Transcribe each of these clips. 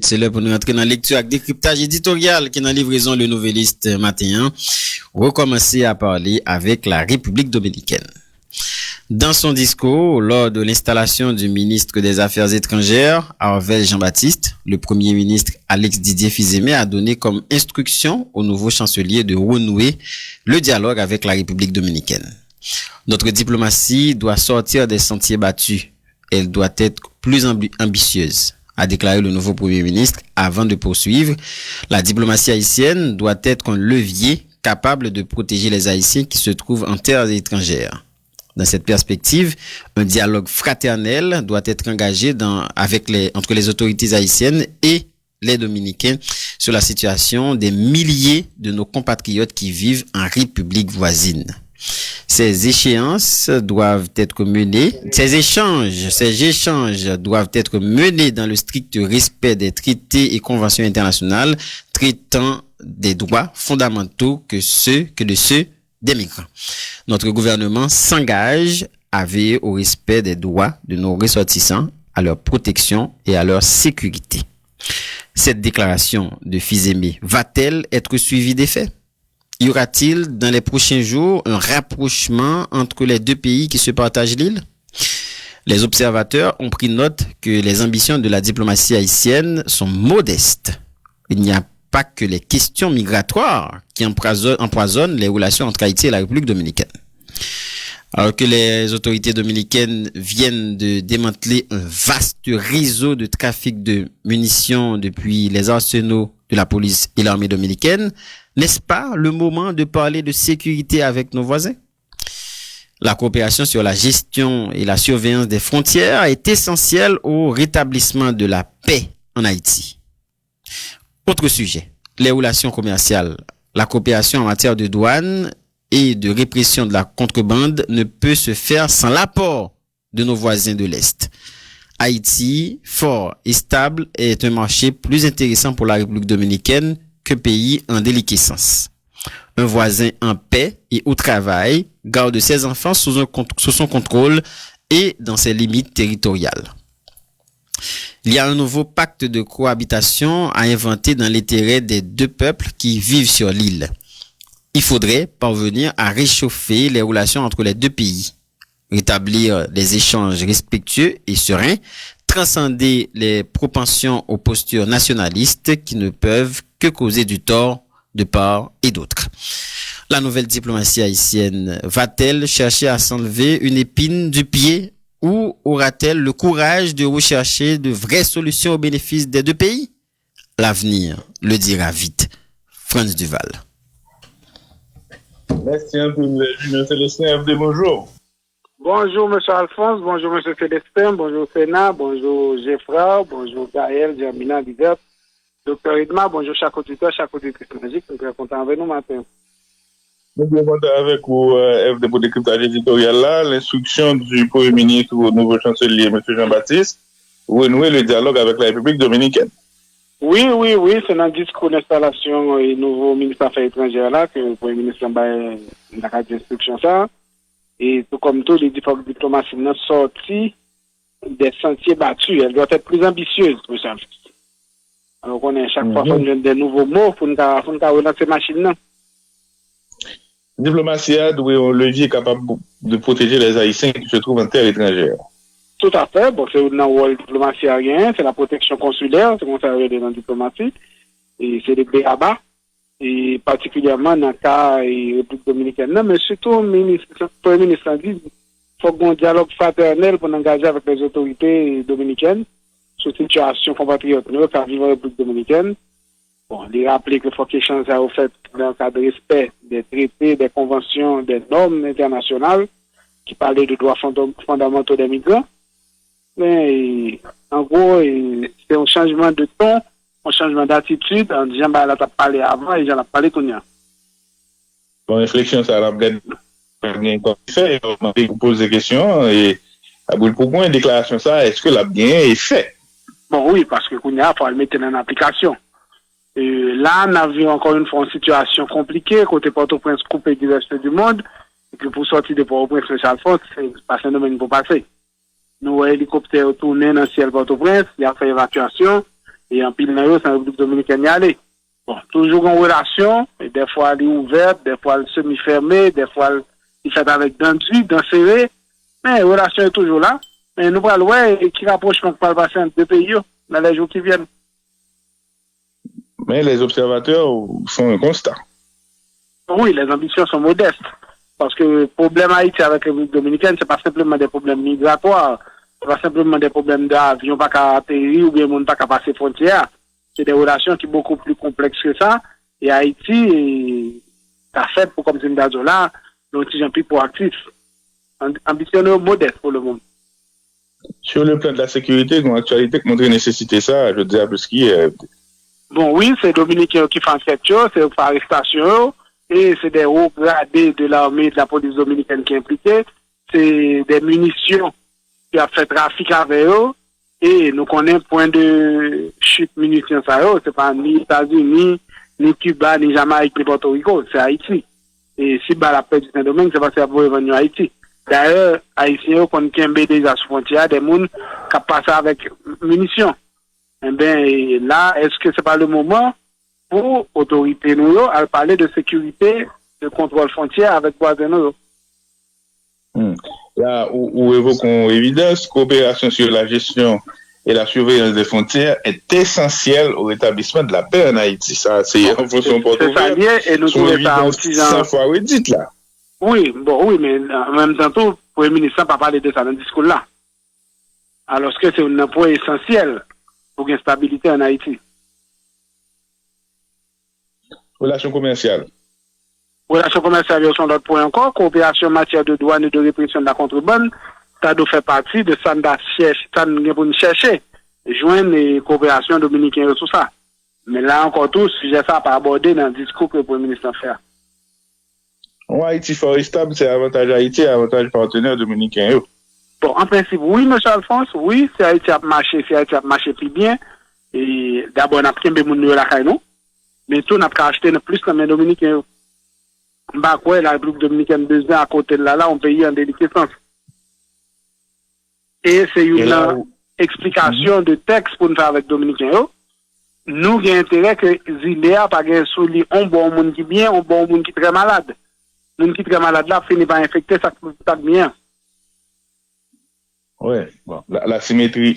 C'est l'heure pour nous entrer dans la lecture avec décryptage éditorial qui est dans la livraison Le Nouvelliste matin. Recommencer à parler avec la République dominicaine. Dans son discours, lors de l'installation du ministre des Affaires étrangères, Arvel Jean-Baptiste, le premier ministre Alex Didier Fils-Aimé a donné comme instruction au nouveau chancelier de renouer le dialogue avec la République dominicaine. Notre diplomatie doit sortir des sentiers battus. Elle doit être plus ambitieuse, a déclaré le nouveau Premier ministre avant de poursuivre. La diplomatie haïtienne doit être un levier capable de protéger les Haïtiens qui se trouvent en terres étrangères. Dans cette perspective, un dialogue fraternel doit être engagé entre les autorités haïtiennes et les Dominicains sur la situation des milliers de nos compatriotes qui vivent en République voisine. Ces échéances doivent être menées, ces échanges doivent être menés dans le strict respect des traités et conventions internationales traitant des droits fondamentaux que de ceux des migrants. Notre gouvernement s'engage à veiller au respect des droits de nos ressortissants, à leur protection et à leur sécurité. Cette déclaration de Fils-Aimé va-t-elle être suivie des faits? Y aura-t-il dans les prochains jours un rapprochement entre les deux pays qui se partagent l'île? Les observateurs ont pris note que les ambitions de la diplomatie haïtienne sont modestes. Il n'y a pas que les questions migratoires qui empoisonnent les relations entre Haïti et la République dominicaine. Alors que les autorités dominicaines viennent de démanteler un vaste réseau de trafic de munitions depuis les arsenaux de la police et l'armée dominicaine, n'est-ce pas le moment de parler de sécurité avec nos voisins? La coopération sur la gestion et la surveillance des frontières est essentielle au rétablissement de la paix en Haïti. Autre sujet, les relations commerciales. La coopération en matière de douane et de répression de la contrebande ne peut se faire sans l'apport de nos voisins de l'Est. Haïti, fort et stable, est un marché plus intéressant pour la République dominicaine que pays en déliquescence. Un voisin en paix et au travail garde ses enfants sous son contrôle et dans ses limites territoriales. Il y a un nouveau pacte de cohabitation à inventer dans l'intérêt des deux peuples qui vivent sur l'île. Il faudrait parvenir à réchauffer les relations entre les deux pays, rétablir des échanges respectueux et sereins, transcender les propensions aux postures nationalistes qui ne peuvent que causer du tort de part et d'autre. La nouvelle diplomatie haïtienne va-t-elle chercher à s'enlever une épine du pied ou aura-t-elle le courage de rechercher de vraies solutions au bénéfice des deux pays? L'avenir le dira vite. Franz Duval. Merci un peu, M. Célestin. Bonjour. Bonjour, M. Alphonse. Bonjour, M. Célestin. Bonjour, Sénat. Bonjour, Geoffroy. Bonjour, Gaël, Germina, Lidep. Docteur Edma. Bonjour, chaque auditeur, chaque auditrice magique. Nous sommes contents avec nous matin. Nous sommes contents avec vous, FD pour décryptage éditorial là. L'instruction du Premier ministre au nouveau chancelier, M. Jean-Baptiste, renouer le dialogue avec la République dominicaine. Oui, c'est dans le discours d'installation du nouveau ministre des Affaires étrangères là que le Premier ministre a dit instruction ça. Et tout comme tout, les différentes diplomaties sont sorties des sentiers battus. Elle doit être plus ambitieuse, M. Alphonse. Alors on a chaque fois des nouveaux mots pour nous relancer cette machine-là. Diplomatie a doué un levier capable de protéger les Haïtiens qui se trouvent en terre étrangère. Tout à fait. Bon, c'est dans le rôle diplomatie aérienne, c'est la protection consulaire, c'est comme ça dans la diplomatie. Et c'est les BABA. Et particulièrement dans le cas de la République dominicaine. Non, mais surtout, le Premier ministre a dit qu'il faut qu'il y ait un dialogue fraternel pour engager avec les autorités dominicaines sur la situation compatriote qui vivent en République dominicaine. Bon, il a rappelé qu'il faut qu'il y ait chance à faire dans le cadre de respect des traités, des conventions, des normes internationales qui parlaient de droits fondamentaux des migrants. Mais en gros, c'est un changement de ton, un changement d'attitude. En disant, bah, là, t'as parlé avant et j'en ai parlé tout le temps. Bon, réflexion, ça a bien fait. On vous pose des questions et à bout pourquoi une déclaration ça, est-ce que l'a bien est fait? Bon, oui, parce que il faut le mettre en application. Et là, on a vu encore une fois une situation compliquée, côté Port-au-Prince coupé du reste du monde, et que pour sortir de Port-au-Prince, le Alphonse, c'est pas un domaine pour passer. Nous, hélicoptères tournés dans le ciel Port-au-Prince, il a fait évacuation, Et en pile, dans eux, c'est en République dominicaine y aller. Bon, toujours en relation, et des fois elle est ouverte, des fois elle est semi-fermée, des fois elle fait avec dents dures, dents serrées, mais la relation est toujours là. Mais nous allons voir qui rapprochement pour le passer entre deux pays dans les jours qui viennent. Mais les observateurs font un constat. Oui, les ambitions sont modestes. Parce que le problème Haïti avec la République dominicaine, c'est pas simplement des problèmes migratoires, c'est pas simplement des problèmes d'avion pas qu'à atterrir ou bien monde pas qu'à passer frontière. C'est des relations qui sont beaucoup plus complexes que ça. Et Haïti a fait pour comme Zindazola, l'ont petit plus proactif. Ambitionneux modeste pour le moment. Sur le plan de la sécurité, une actualité qui montre nécessité ça, je dis à plus qui est. Bon, oui, c'est Dominique qui fait enquête, c'est arrestation, et c'est des hauts gradés de l'armée et de la police dominicaine qui est impliquée. C'est des munitions qui a fait trafic avec eux, et nous connaissons point de chute munitions à eux. C'est pas ni États-Unis, ni Cuba, ni Jamaïque, ni Porto Rico, c'est Haïti. Et si la paix du Saint-Domingue, c'est parce que pour revenir à Haïti. D'ailleurs, Haïtiens, qu'on a déjà sur frontière, des gens qui passent avec munitions. Eh bien, là, est-ce que c'est pas le moment pour autorités nous à parler de sécurité, de contrôle frontière avec voisins nous? Là où évoquons évidence, coopération sur la gestion et la surveillance des frontières est essentielle au rétablissement de la paix en Haïti. Ça, c'est en fonction de c'est ça lié, et nous trouvons ça aussi 100 fois redite là. Oui, bon, oui, mais en même temps, le Premier ministre n'a pas parlé de ça dans le discours-là. Alors que c'est un point essentiel pour une stabilité en Haïti. Relations commerciales. Relations commerciales sont d'autres points encore. Coopération en matière de douane et de répression de la contrebande. Ça doit faire partie de ça pour nous chercher. Joindre les coopérations dominicaines et tout ça. Mais là encore tout, sujet ça pas abordé dans le discours que le Premier ministre a fait. En Haïti fort stable, c'est avantage Haïti et avantage partenaire dominicain. Bon, en principe, oui, M. Alphonse, oui, c'est Haïti a marché, plus bien. Et d'abord, on a pris un peu de la caille, nous. Mais tout, on a acheté plus dans les dominicains. Bah, quoi, la République dominicaine, 2 ans à côté de là, on paye en déliquescence. Et c'est une explication de texte pour nous faire avec les dominicains. Nous, il y a intérêt que Zidea, pas de soulier, on bon monde qui bien, on bon monde qui très malade. Monde qui très malade là, finit par infecter, ça bien. Oui, bon. La symétrie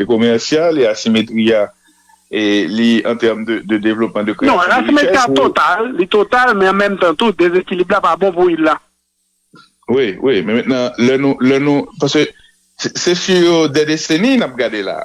commerciale et la symétrie en termes de développement de création. Non, la symétrie totale, mais en même temps, tout déséquilibre là, pas bon pour il là. Oui, mais maintenant, parce que c'est sur des décennies, on a regardé là,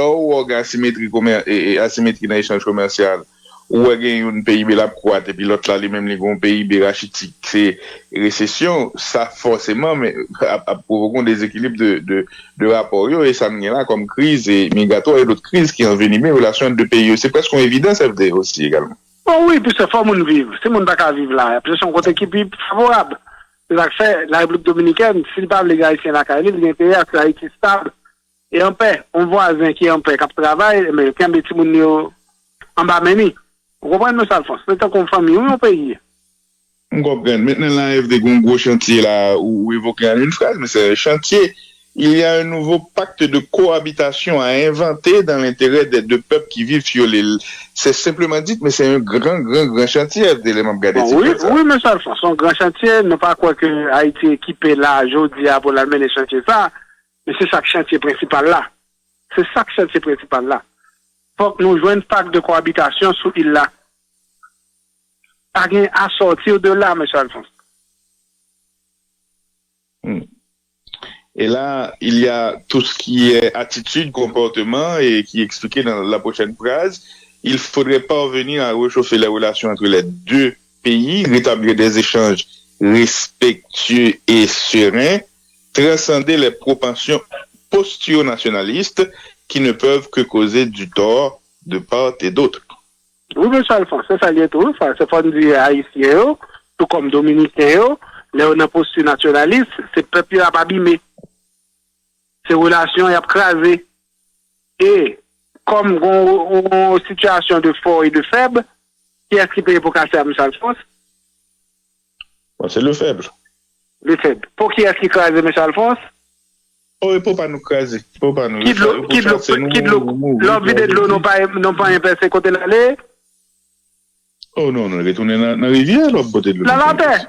où on a asymétrie et asymétrie dans l'échange commercial, où on a un PIB la croît, et puis l'autre là, même les gros PIB rachitique, c'est récession, ça forcément, mais a provoqué des déséquilibres de rapports, et ça nous là comme crise et migratoire et d'autres crises qui enveniment les relations de pays. C'est presque une évidence, FD aussi également. Oh oui, puis c'est fort mon vivre. C'est mon pas qu'à vivre là. Puis c'est un côté qui est favorable. C'est ça que fait la République dominicaine, s'il parle les Haïtiens là, il y a intérêt à ce Haïti stable et en paix. On voit un qui est en paix, qui travaille, mais qui a un petit monde en bas meni. Vous comprenez, M. Alphonse? C'est comme famille, oui, on paye. On comprend. Maintenant, là, il y a un gros chantier là, où évoquer en une phrase, mais c'est un chantier. Il y a un nouveau pacte de cohabitation à inventer dans l'intérêt des deux peuples qui vivent sur l'île. C'est simplement dit, mais c'est un grand chantier d'éléments gardés. Oui, M. Alphonse, un grand chantier, ne pas croire que Haïti est équipé là, aujourd'hui, pour l'amener les chantiers, ça, mais c'est ça que chantier principal là. C'est ça que chantier principal là. Faut que nous jouions un pacte de cohabitation sur l'île là. Pas rien à sortir de là, M. Alphonse. Et là, il y a tout ce qui est attitude, comportement et qui est expliqué dans la prochaine phrase. Il faudrait parvenir à réchauffer les relations entre les deux pays, rétablir des échanges respectueux et sereins, transcender les propensions posturo-nationalistes qui ne peuvent que causer du tort de part et d'autre. Oui, M. Alphonse, c'est ça lié tout. C'est pas dire haïtien, tout comme dominicain, là on a posture nationaliste, c'est peuple à pas abîmer. Ces relations y a crasé. Et comme on situation de fort et de faible, qui est-ce qui paye pour casser à M. Alphonse? Bon, c'est le faible. Le faible. Pour qui est-ce qui crase M. Alphonse? Oh, il faut pas nous craser. Il faut pas nous. Qui de l'eau, l'eau vide de l'eau, non pas impercé côté l'aller. Oh non, non, retourner dans la rivière, l'autre côté de l'eau. La terre,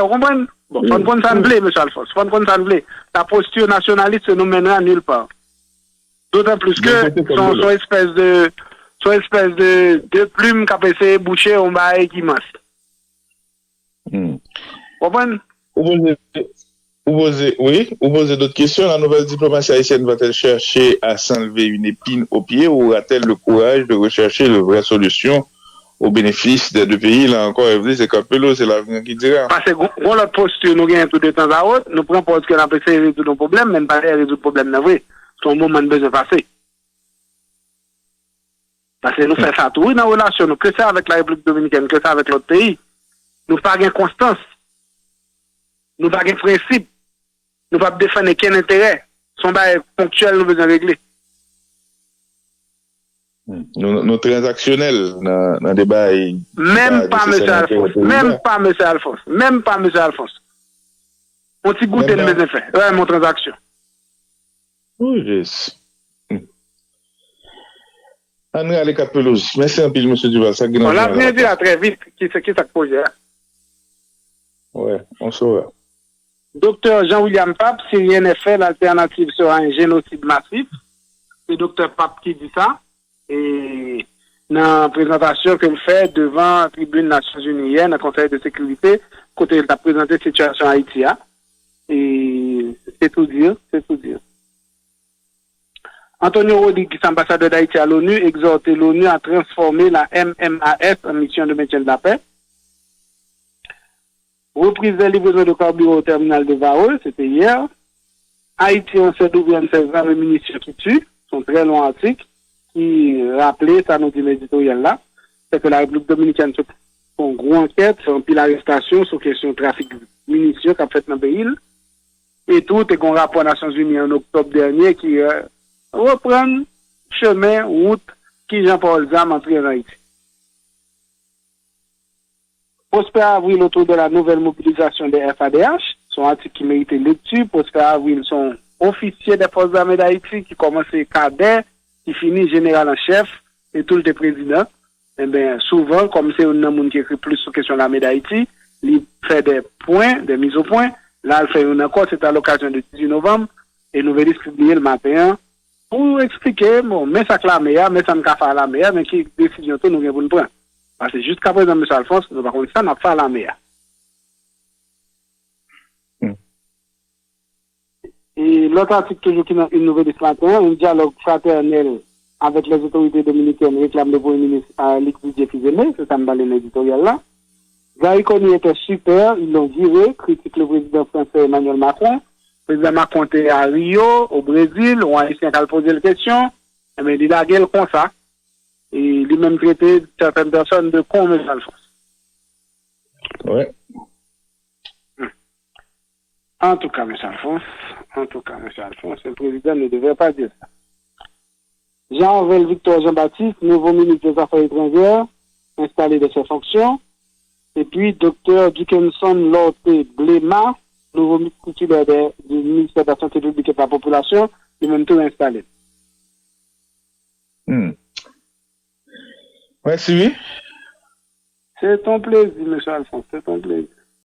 vous comprenez? Bon, faut prendre ça en blé, monsieur Alphonse. Faut prendre ça en blé. La posture nationaliste ne nous mènera nulle part. D'autant plus que son espèce de plume qui a essayé de boucher un bail qui masse. Vous comprenez? Vous posez d'autres questions. La nouvelle diplomatie haïtienne va-t-elle chercher à s'enlever une épine au pied ou aura-t-elle le courage de rechercher de vraies solutions au bénéfice des deux pays? Là encore, c'est Capello, c'est l'avenir qui dira. Parce que, on l'autre posture, nous gagnons tout de temps à autre, nous prenons pour ce qu'on a essayé de résoudre nos problèmes, même pas résoudre le problème, n'est vrai. C'est un moment de besoin passer. Parce que nous faisons ça tout dans la relation, que ça avec la République dominicaine, que ça avec l'autre pays. Nous pas de constance. Nous pas de principe. Nous pas défendre aucun intérêt. Son bail ponctuel, nous besoin régler. Nous transactionnels dans le débat. Même pas, M. Alphonse. Même pas, M. Alphonse. Même pas, M. Alphonse. On t'y goûte de mes effets. Ouais, mon transaction. Oui, yes. André Ale Capelos. Merci un peu, M. Duval. On l'a bien dit très vite. Qui c'est ça projet? Ouais, on saura. Docteur Jean-William Pape, si rien n'est fait, l'alternative sera un génocide massif. C'est Docteur Pape qui dit ça. Et dans la présentation qu'il fait devant la tribune Nations Unies hier, dans le Conseil de sécurité, côté il a présenté la situation à Haïti. Et c'est tout dire, c'est tout dire. Antonio Rodrigues, ambassadeur d'Haïti à l'ONU, exhorté l'ONU à transformer la MMAS en mission de maintien de la paix. Reprise des livraisons de carburant au terminal de Varol, c'était hier. Haïti, on sait d'où viennent ces armes munitions qui tuent, sont très longs articles, qui rappelaient, ça nous dit l'éditorial là, c'est que la République dominicaine fait une grosse enquête, fait un pile d'arrestation sur question de trafic de munitions qu'a fait dans le pays. Et tout, et qu'on rapport aux Nations Unies en octobre dernier qui reprend chemin, route, qui Jean-Paul Zam entré en Haïti. Prosper Avril autour de la nouvelle mobilisation des FADH, son article qui méritait lecture. Prosper Avril sont officiers des forces armées d'Haïti qui commencent cadet, qui finit général en chef et tout le président. Eh bien, souvent, comme c'est un homme qui écrit plus sur la question de l'armée d'Haïti, il fait des points, des mises au point. Là, il fait un accord, c'est à l'occasion du 18 novembre, et nous allons publier le matin pour expliquer, bon, mais ça que l'armée, mais ça ne fait pas l'armée, mais qui décision tout nous avons pour prendre. Parce que jusqu'à présent, M. Alphonse, nous avons ça, n'a pas l'armée. Et l'autre article toujours qui est une nouvelle ce matin, un dialogue fraternel avec les autorités dominicaines réclame le Premier ministre à Didier Fizemé, c'est ça dans l'éditorial là. Zariconi était super, ils l'ont viré, critique le président français Emmanuel Macron. Le président Macron était à Rio, au Brésil, on a haïtien qui a posé la question, mais il a gueule comme ça. Et lui-même traité certaines personnes de con, M. Alphonse. Ouais. En tout cas, M. Alphonse, le président ne devait pas dire ça. Jean-Vel Victor Jean-Baptiste, nouveau ministre des Affaires étrangères, installé de ses fonctions. Et puis, Dr. Dickinson Lorté Blema, nouveau titulaire du ministère de la Santé publique et de la Population, lui-même tout installé. Merci, oui. C'est ton plaisir, M. Alphonse, c'est ton plaisir.